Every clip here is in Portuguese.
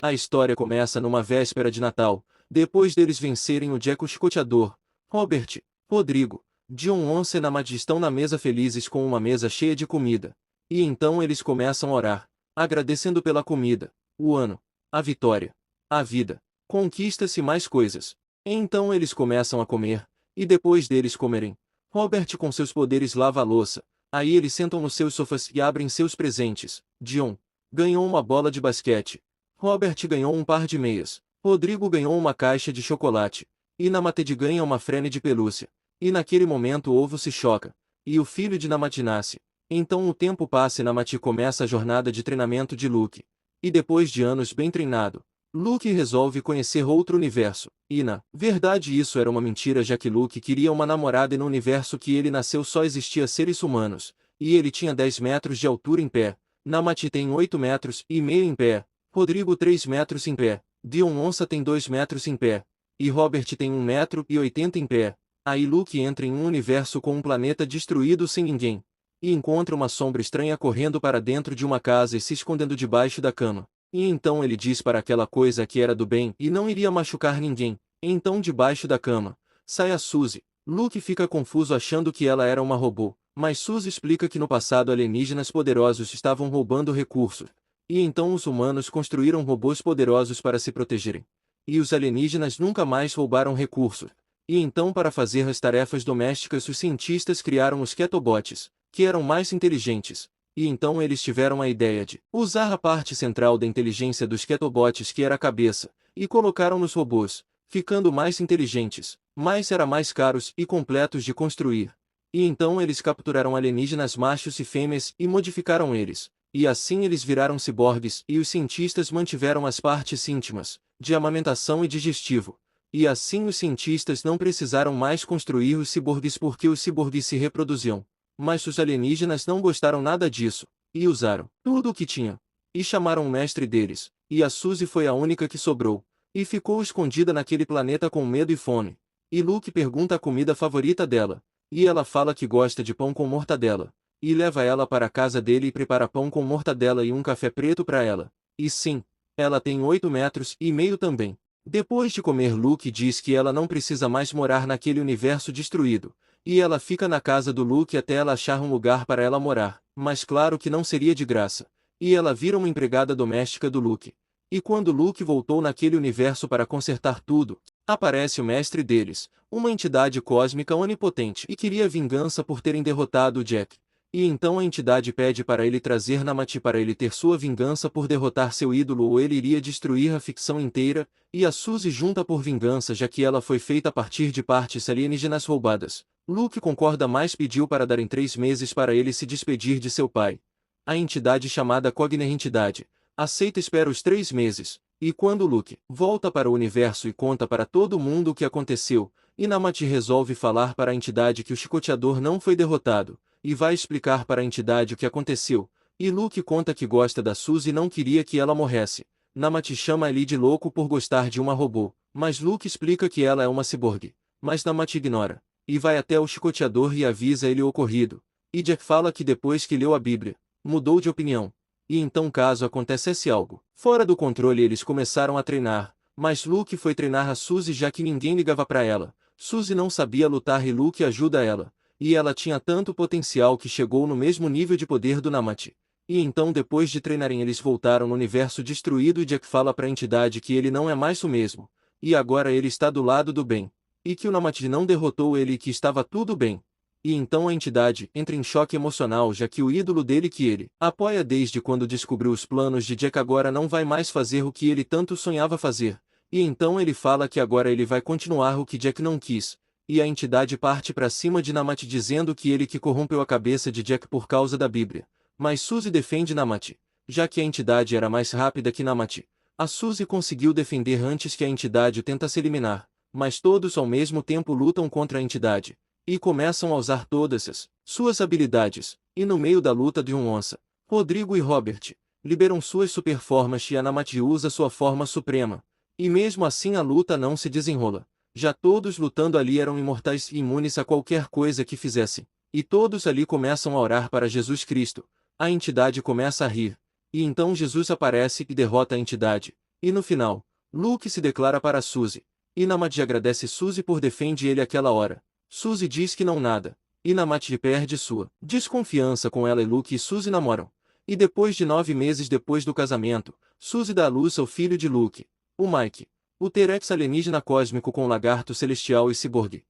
A história começa numa véspera de Natal, depois deles vencerem o Jack o Chicoteador. Robert, Rodrigo, John Onça e Namat estão na mesa felizes com uma mesa cheia de comida. E então eles começam a orar, agradecendo pela comida, o ano, a vitória, a vida, conquistas e mais coisas. Então eles começam a comer, e depois deles comerem, Robert com seus poderes lava a louça, aí eles sentam nos seus sofás e abrem seus presentes. John ganhou uma bola de basquete. Robert ganhou um par de meias. Rodrigo ganhou uma caixa de chocolate. E Namatede ganha uma frene de pelúcia. E naquele momento o ovo se choca. E o filho de Namat nasce. Então o tempo passa e Namat começa a jornada de treinamento de Luke. E depois de anos bem treinado, Luke resolve conhecer outro universo. E na verdade isso era uma mentira, já que Luke queria uma namorada e no universo que ele nasceu só existia seres humanos. E ele tinha 10 metros de altura em pé. Namat tem 8 metros e meio em pé. Rodrigo 3 metros em pé, Dion Onça tem 2 metros em pé, e Robert tem 1,80 m em pé. Aí Luke entra em um universo com um planeta destruído sem ninguém, e encontra uma sombra estranha correndo para dentro de uma casa e se escondendo debaixo da cama. E então ele diz para aquela coisa que era do bem e não iria machucar ninguém. Então debaixo da cama, sai a Suzy. Luke fica confuso achando que ela era uma robô, mas Suzy explica que no passado alienígenas poderosos estavam roubando recursos. E então os humanos construíram robôs poderosos para se protegerem. E os alienígenas nunca mais roubaram recursos. E então para fazer as tarefas domésticas os cientistas criaram os Ketobots, que eram mais inteligentes. E então eles tiveram a ideia de usar a parte central da inteligência dos Ketobots, que era a cabeça, e colocaram nos robôs, ficando mais inteligentes, mas eram mais caros e completos de construir. E então eles capturaram alienígenas machos e fêmeas e modificaram eles. E assim eles viraram ciborgues e os cientistas mantiveram as partes íntimas, de amamentação e digestivo. E assim os cientistas não precisaram mais construir os ciborgues porque os ciborgues se reproduziam. Mas os alienígenas não gostaram nada disso, e usaram tudo o que tinham. E chamaram o mestre deles, e a Suzy foi a única que sobrou, e ficou escondida naquele planeta com medo e fome. E Luke pergunta a comida favorita dela, e ela fala que gosta de pão com mortadela. E leva ela para a casa dele e prepara pão com mortadela e um café preto para ela. E sim, ela tem 8 metros e meio também. Depois de comer, Luke diz que ela não precisa mais morar naquele universo destruído, e ela fica na casa do Luke até ela achar um lugar para ela morar, mas claro que não seria de graça. E ela vira uma empregada doméstica do Luke. E quando Luke voltou naquele universo para consertar tudo, aparece o mestre deles, uma entidade cósmica onipotente, e queria vingança por terem derrotado o Jack. E então a entidade pede para ele trazer Namat para ele ter sua vingança por derrotar seu ídolo ou ele iria destruir a ficção inteira, e a Suzy junta por vingança já que ela foi feita a partir de partes alienígenas roubadas. Luke concorda mas pediu para darem 3 meses para ele se despedir de seu pai. A entidade chamada Cogner Entidade aceita e espera os 3 meses, e quando Luke volta para o universo e conta para todo mundo o que aconteceu, e Namat resolve falar para a entidade que o chicoteador não foi derrotado, e vai explicar para a entidade o que aconteceu, e Luke conta que gosta da Suzy e não queria que ela morresse. Namat chama ele de louco por gostar de uma robô, mas Luke explica que ela é uma ciborgue, mas Namat ignora, e vai até o chicoteador e avisa ele o ocorrido, e Jack fala que depois que leu a Bíblia, mudou de opinião, e então caso acontecesse algo fora do controle eles começaram a treinar, mas Luke foi treinar a Suzy já que ninguém ligava para ela. Suzy não sabia lutar e Luke ajuda ela. E ela tinha tanto potencial que chegou no mesmo nível de poder do Namat. E então depois de treinarem eles voltaram no universo destruído e Jack fala para a entidade que ele não é mais o mesmo. E agora ele está do lado do bem. E que o Namat não derrotou ele e que estava tudo bem. E então a entidade entra em choque emocional já que o ídolo dele que ele apoia desde quando descobriu os planos de Jack agora não vai mais fazer o que ele tanto sonhava fazer. E então ele fala que agora ele vai continuar o que Jack não quis. E a entidade parte para cima de Namat dizendo que ele que corrompeu a cabeça de Jack por causa da Bíblia. Mas Suzy defende Namat, já que a entidade era mais rápida que Namat. A Suzy conseguiu defender antes que a entidade o tentasse eliminar, mas todos ao mesmo tempo lutam contra a entidade, e começam a usar todas as suas habilidades, e no meio da luta de um onça, Rodrigo e Robert liberam suas superformas e a Namat usa sua forma suprema, e mesmo assim a luta não se desenrola. Já todos lutando ali eram imortais e imunes a qualquer coisa que fizessem. E todos ali começam a orar para Jesus Cristo. A entidade começa a rir. E então Jesus aparece e derrota a entidade. E no final, Luke se declara para Suzy. E Namat agradece Suzy por defender ele aquela hora. Suzy diz que não nada. E Namat perde sua desconfiança com ela e Luke e Suzy namoram. E depois de 9 meses depois do casamento, Suzy dá à luz ao filho de Luke, o Mike, o T-Rex alienígena cósmico com lagarto celestial e ciborgue.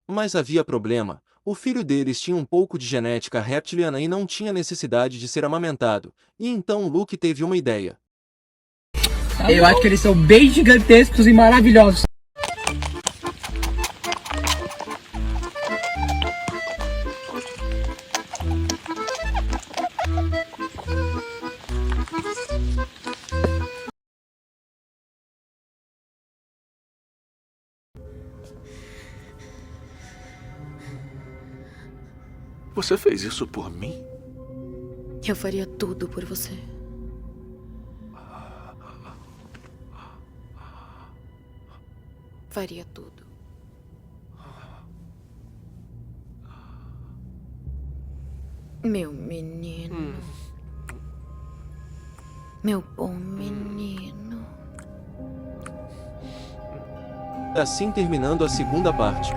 Mas havia problema, o filho deles tinha um pouco de genética reptiliana e não tinha necessidade de ser amamentado, e então Luke teve uma ideia. Eu acho que eles são bem gigantescos e maravilhosos. Você fez isso por mim? Eu faria tudo por você. Faria tudo. Meu menino. Meu bom menino. Assim terminando a segunda parte.